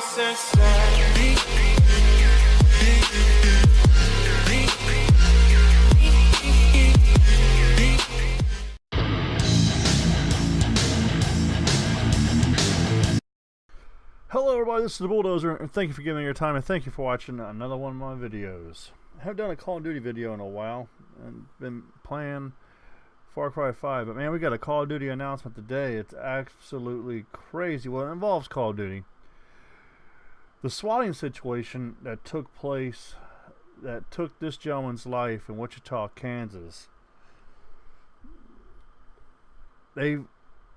Cincinnati. Hello everybody, this is the Bulldozer, and thank you for giving me your time, and thank you for watching another one of my videos. I haven't done a Call of Duty video in a while, and been playing Far Cry 5, but man, we got a Call of Duty announcement today. It's absolutely crazy. Well, it involves Call of Duty. The swatting situation that took place, that took this gentleman's life in Wichita, Kansas, they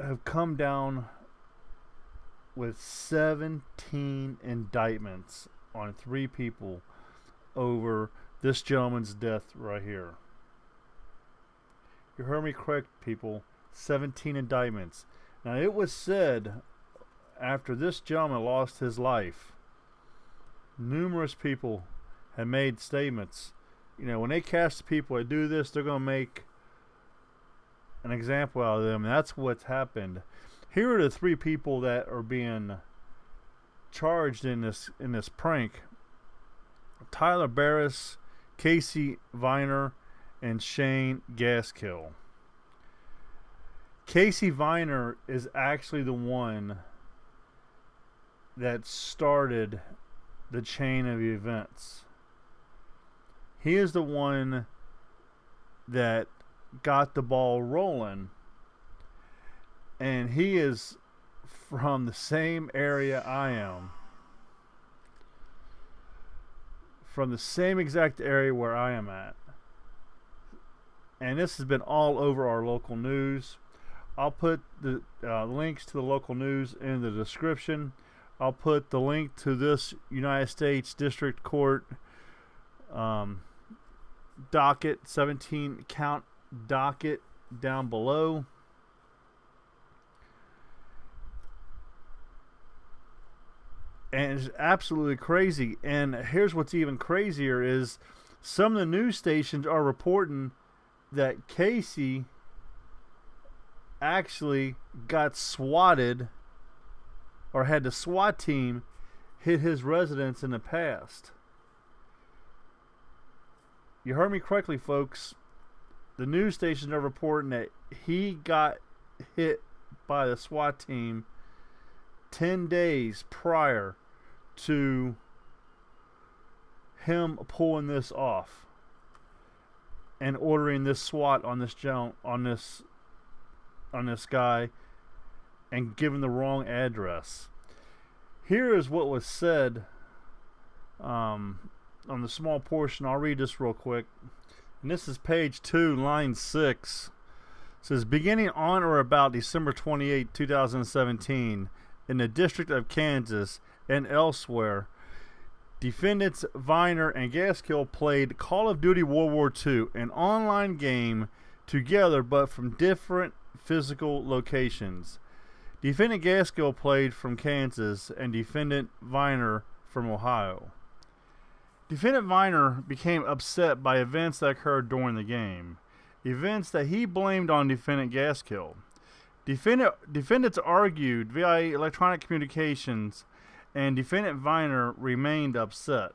have come down with 17 indictments on 3 people over this gentleman's death right here. You heard me correct, people. 17 indictments. Now, it was said after this gentleman lost his life, numerous people had made statements. You know, when they catch the people that do this, they're going to make an example out of them. And that's what's happened. Here are the 3 people that are being charged in this prank: Tyler Barris, Casey Viner, and Shane Gaskill. Casey Viner is actually the one that started the chain of events. He is the one that got the ball rolling. And he is from the same area I am. From the same exact area where I am at. And this has been all over our local news. I'll put the links to the local news in the description. I'll put the link to this United States District Court docket, 17 count docket, down below. And it's absolutely crazy. And here's what's even crazier is some of the news stations are reporting that Casey actually got swatted, or had the SWAT team hit his residence in the past. You heard me correctly, folks. The news stations are reporting that he got hit by the SWAT team 10 days prior to him pulling this off and ordering this SWAT on this guy and giving the wrong address. Here is what was said on the small portion. I'll read this real quick. And this is page 2, line 6. It says, beginning on or about December 28, 2017, in the District of Kansas and elsewhere, defendants Viner and Gaskill played Call of Duty World War II, an online game, together but from different physical locations. Defendant Gaskill played from Kansas and defendant Viner from Ohio. Defendant Viner became upset by events that occurred during the game, events that he blamed on defendant Gaskill. Defendants argued via electronic communications, and defendant Viner remained upset.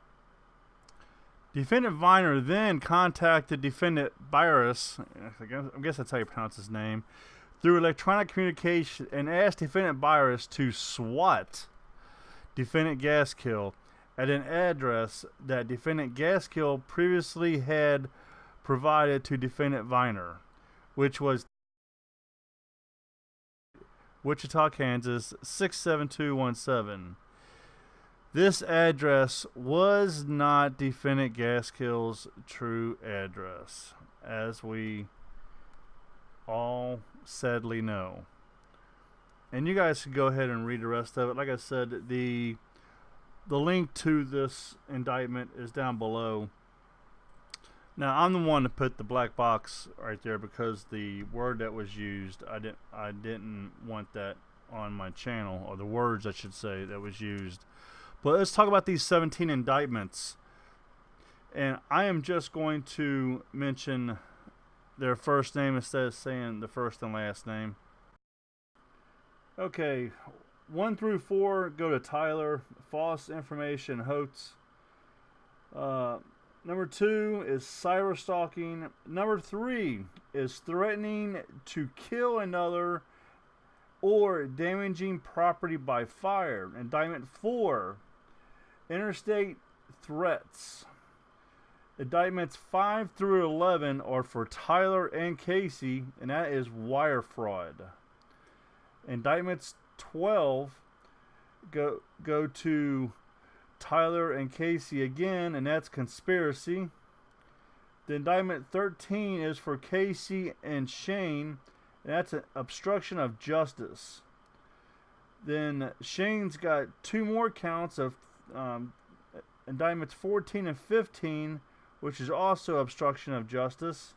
Defendant Viner then contacted defendant Barris, I guess that's how you pronounce his name, through electronic communication, and asked defendant Barris to SWAT defendant Gaskill at an address that defendant Gaskill previously had provided to defendant Viner, which was Wichita, Kansas 67217. This address was not defendant Gaskill's true address, as we all sadly know. And you guys can go ahead and read the rest of it. Like I said, the link to this indictment is down below. Now, I'm the one to put the black box right there because the word that was used, I didn't want that on my channel, or the words I should say that was used. But let's talk about these 17 indictments. And I am just going to mention their first name instead of saying the first and last name. Okay, 1 through 4 go to Tyler. False information, hoax. Number 2 is cyber stalking. Number 3 is threatening to kill another or damaging property by fire. Indictment 4, interstate threats. Indictments 5 through 11 are for Tyler and Casey, and that is wire fraud. Indictments 12 go to Tyler and Casey again, and that's conspiracy. The indictment 13 is for Casey and Shane, and that's an obstruction of justice. Then Shane's got 2 more counts of indictments 14 and 15, which is also obstruction of justice.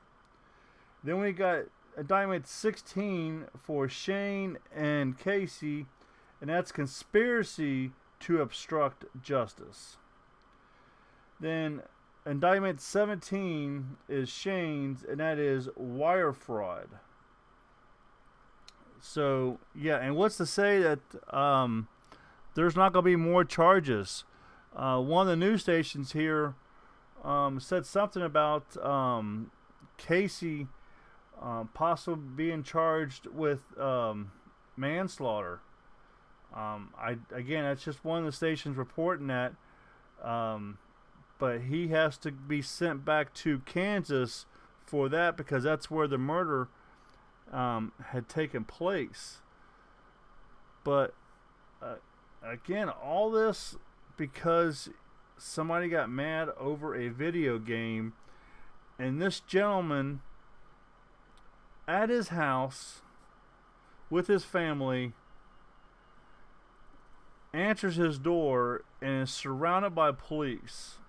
Then we got indictment 16 for Shane and Casey, and that's conspiracy to obstruct justice. Then indictment 17 is Shane's, and that is wire fraud. So yeah, and what's to say that there's not going to be more charges? One of the news stations here said something about Casey possibly being charged with manslaughter. Again, that's just one of the stations reporting that. But he has to be sent back to Kansas for that, because that's where the murder had taken place. But again, all this because somebody got mad over a video game, and this gentleman at his house with his family answers his door and is surrounded by police.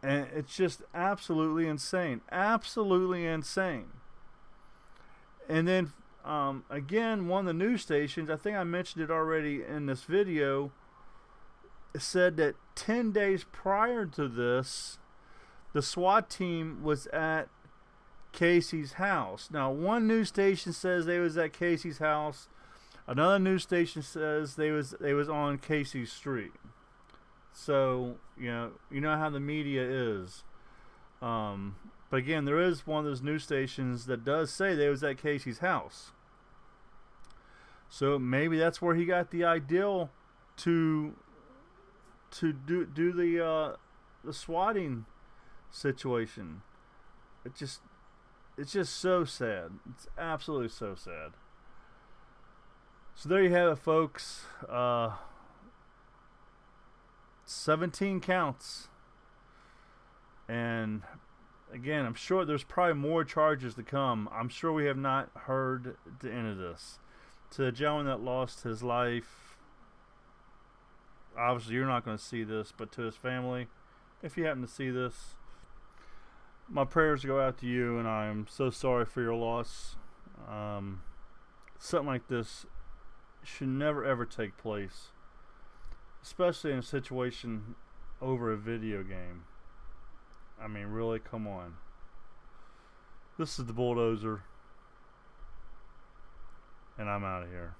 And it's just absolutely insane. Absolutely insane. And then, again, one of the news stations, I think I mentioned it already in this video, said that 10 days prior to this, the SWAT team was at Casey's house. Now, one news station says they was at Casey's house. Another news station says they was on Casey's street. So, you know how the media is. But again, there is one of those news stations that does say they was at Casey's house. So maybe that's where he got the idea to do the swatting situation. It's just so sad. It's absolutely so sad. So there you have it, folks. 17 counts. And again, I'm sure there's probably more charges to come. I'm sure we have not heard the end of this. To the gentleman that lost his life, obviously you're not going to see this, but to his family, if you happen to see this, my prayers go out to you, and I am so sorry for your loss. Something like this should never ever take place, especially in a situation over a video game. I mean, really, come on. This is the Bulldozer, and I'm out of here.